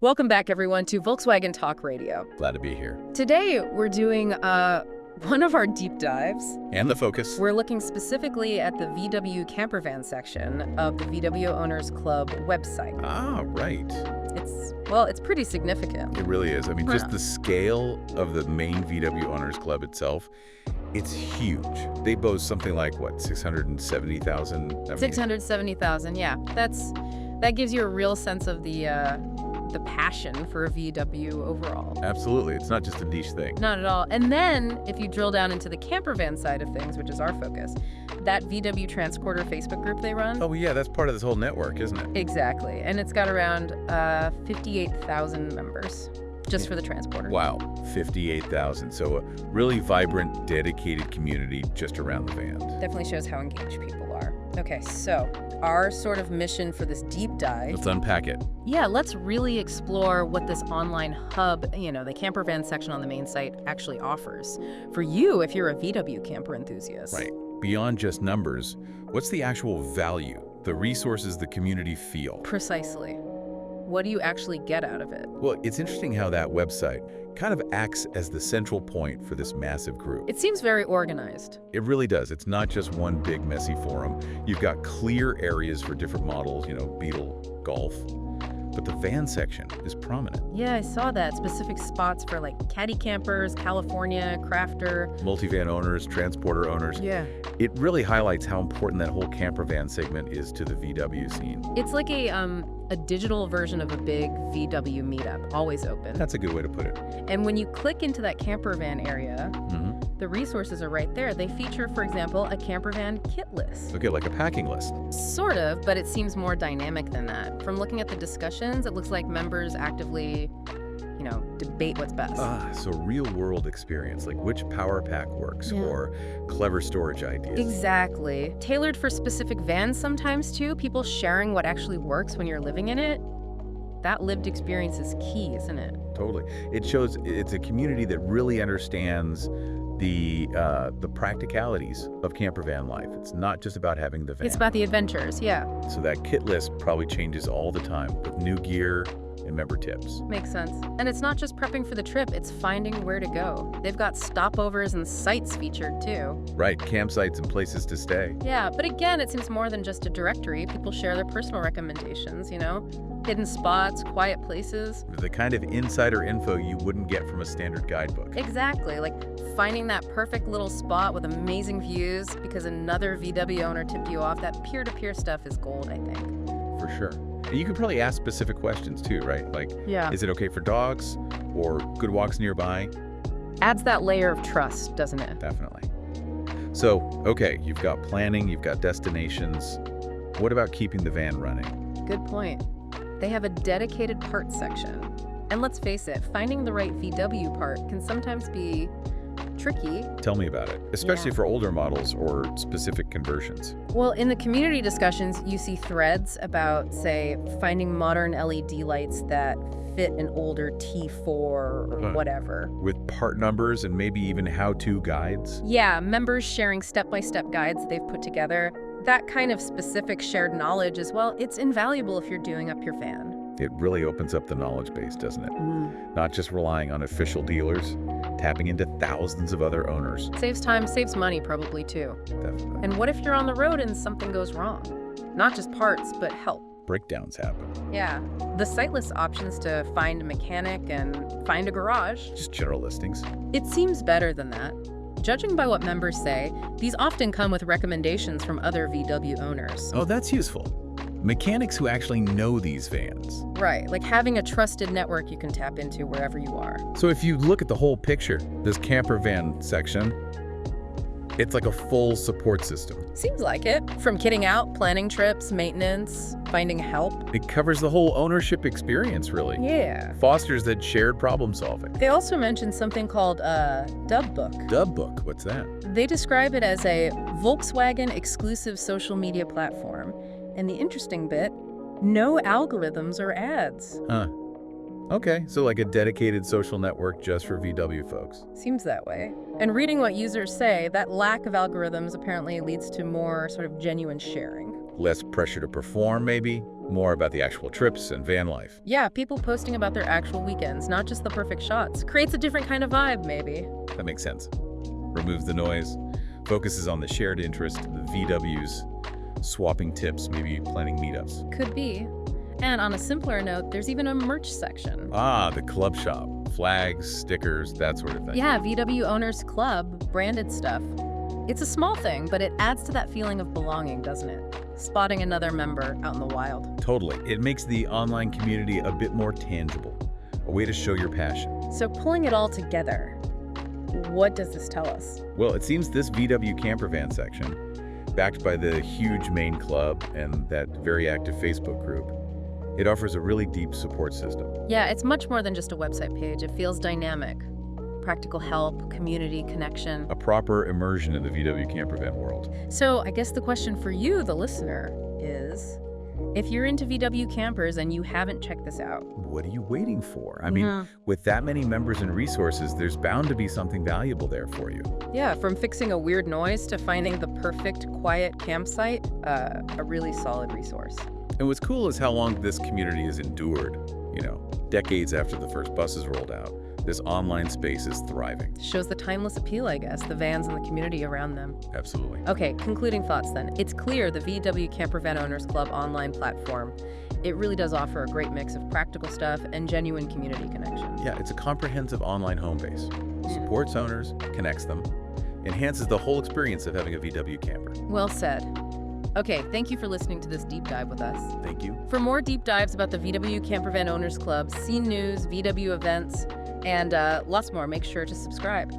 Welcome back, everyone, to Volkswagen Talk Radio. Glad to be here. Today, we're doing one of our deep dives. And the focus. We're looking specifically at the VW Campervan section of the VW Owners Club website. Ah, right. It's pretty significant. It really is. I mean, just the scale of the main VW Owners Club itself, it's huge. They boast something like, what, 670,000? 670,000, yeah. That gives you a real sense of the passion for a VW overall. Absolutely. It's not just a niche thing. Not at all. And then, if you drill down into the campervan side of things, which is our focus, that VW Transporter Facebook group they run. Oh, yeah, that's part of this whole network, isn't it? Exactly. And it's got around 58,000 members just for the Transporter. Wow, 58,000. So a really vibrant, dedicated community just around the van. Definitely shows how engaged people are. Okay, so our sort of mission for this deep dive. Let's unpack it. Yeah, let's really explore what this online hub, the campervan section on the main site actually offers for you if you're a VW camper enthusiast. Right. Beyond just numbers, what's the actual value, the resources the community feel? Precisely. What do you actually get out of it? Well, it's interesting how that website kind of acts as the central point for this massive group. It seems very organized. It really does. It's not just one big messy forum. You've got clear areas for different models, Beetle, Golf. But the van section is prominent. Yeah, I saw that. Specific spots for like caddy campers, California, crafter. Multivan owners, transporter owners. Yeah. It really highlights how important that whole camper van segment is to the VW scene. It's like a digital version of a big VW meetup, always open. That's a good way to put it. And when you click into that campervan area, the resources are right there. They feature, for example, a campervan kit list. Okay, like a packing list. Sort of, but it seems more dynamic than that. From looking at the discussions, it looks like members actively, debate what's best. So real-world experience, like which power pack works, or clever storage ideas. Exactly. Tailored for specific vans sometimes, too. People sharing what actually works when you're living in it. That lived experience is key, isn't it? Totally. It shows it's a community that really understands the practicalities of campervan life. It's not just about having the van. It's about the adventures, yeah. So that kit list probably changes all the time with new gear and member tips. Makes sense. And it's not just prepping for the trip, it's finding where to go. They've got stopovers and sites featured too. Right, campsites and places to stay. Yeah, but again, it seems more than just a directory. People share their personal recommendations, hidden spots, quiet places. The kind of insider info you wouldn't get from a standard guidebook. Exactly, like finding that perfect little spot with amazing views because another VW owner tipped you off. That peer-to-peer stuff is gold, I think. For sure. And you can probably ask specific questions too, right? Like, is it okay for dogs or good walks nearby? Adds that layer of trust, doesn't it? Definitely. So, okay, you've got planning, you've got destinations. What about keeping the van running? Good point. They have a dedicated parts section. And let's face it, finding the right VW part can sometimes be tricky. Tell me about it, especially for older models or specific conversions. Well, in the community discussions, you see threads about, say, finding modern LED lights that fit an older T4 or whatever. With part numbers and maybe even how-to guides? Yeah, members sharing step-by-step guides they've put together. That kind of specific shared knowledge as well, it's invaluable if you're doing up your van. It really opens up the knowledge base, doesn't it? Not just relying on official dealers, tapping into thousands of other owners. Saves time, saves money probably too. Definitely. And what if you're on the road and something goes wrong? Not just parts, but help. Breakdowns happen. Yeah. The site lists options to find a mechanic and find a garage. Just general listings. It seems better than that. Judging by what members say, these often come with recommendations from other VW owners. Oh, that's useful. Mechanics who actually know these vans. Right, like having a trusted network you can tap into wherever you are. So if you look at the whole picture, this camper van section, it's like a full support system. Seems like it. From kitting out, planning trips, maintenance, finding help. It covers the whole ownership experience, really. Yeah. Fosters that shared problem solving. They also mentioned something called a Dub Book. Dub Book, what's that? They describe it as a Volkswagen exclusive social media platform. And the interesting bit, no algorithms or ads. Huh. Okay, so like a dedicated social network just for VW folks. Seems that way. And reading what users say, that lack of algorithms apparently leads to more sort of genuine sharing. Less pressure to perform, maybe? More about the actual trips and van life. Yeah, people posting about their actual weekends, not just the perfect shots. Creates a different kind of vibe, maybe. That makes sense. Removes the noise, focuses on the shared interest, the VWs, swapping tips, maybe planning meetups. Could be. And on a simpler note, there's even a merch section. Ah, the club shop. Flags, stickers, that sort of thing. Yeah, VW Owners Club, branded stuff. It's a small thing, but it adds to that feeling of belonging, doesn't it? Spotting another member out in the wild. Totally. It makes the online community a bit more tangible, a way to show your passion. So pulling it all together, what does this tell us? Well, it seems this VW Campervan section, backed by the huge main club and that very active Facebook group, it offers a really deep support system. Yeah, it's much more than just a website page. It feels dynamic. Practical help, community, connection. A proper immersion in the VW Campervan world. So I guess the question for you, the listener, is if you're into VW campers and you haven't checked this out, what are you waiting for? I mean, with that many members and resources, there's bound to be something valuable there for you. Yeah, from fixing a weird noise to finding the perfect quiet campsite, a really solid resource. And what's cool is how long this community has endured. You know, decades after the first buses rolled out, this online space is thriving. Shows the timeless appeal, I guess, the vans and the community around them. Absolutely. Okay, concluding thoughts then. It's clear the VW Campervan Owners Club online platform, it really does offer a great mix of practical stuff and genuine community connection. Yeah, it's a comprehensive online home base. Supports owners, connects them, enhances the whole experience of having a VW camper. Well said. Okay, thank you for listening to this deep dive with us. Thank you. For more deep dives about the VW Campervan Owners Club, scene news, VW events, and lots more, make sure to subscribe.